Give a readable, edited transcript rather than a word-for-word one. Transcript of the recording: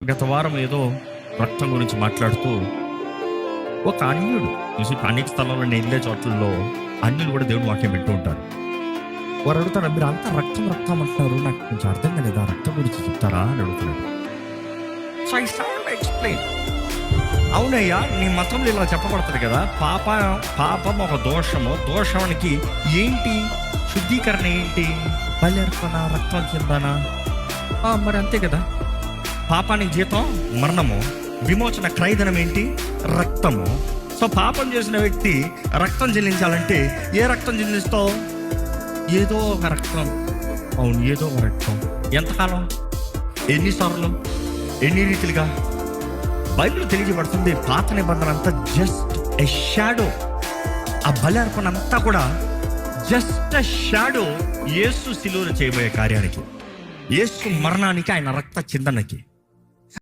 గత వారం ఏదో రక్తం గురించి మాట్లాడుతూ ఒక అన్యుడు అనేక స్థలంలో నేను వెళ్ళే చోట్లలో అన్యులు కూడా దేవుడు వాక్యం వింటూ ఉంటారు. వారు అడుగుతారు, మీరు అంతా రక్తం రక్తం అంటున్నారు, నాకు కొంచెం అర్థం కాలేదు, ఆ రక్తం గురించి చెప్తారా అని అడుగుతున్నాడు. So I start explain. అవునయ్యా, నీ మతంలో ఇలా చెప్పబడుతుంది కదా, పాపం ఒక దోషము, దోషానికి ఏంటి శుద్ధీకరణ, ఏంటి బలర్పణ, రక్తం చెందానా? మరి అంతే కదా, పాపానికి జీతం మరణము, విమోచన క్రయధనం ఏంటి? రక్తము. సో పాపం చేసిన వ్యక్తి రక్తం చెల్లించాలంటే ఏ రక్తం చెల్లిస్తావు? ఏదో ఒక రక్తం. అవును, ఏదో ఒక రక్తం. ఎంతకాలం, ఎన్నిసార్లు, ఎన్ని రీతిలుగా? బైబిల్ తెలియజేయబడుతుంది, పాత నిబంధన అంతా జస్ట్ ఎ షాడో. ఆ బలి అర్పణ అంతా కూడా జస్ట్ ఎ షాడో యేసు శిలువలో చేయబోయే కార్యానికి, యేసు మరణానికి, ఆయన రక్త చిందనకి.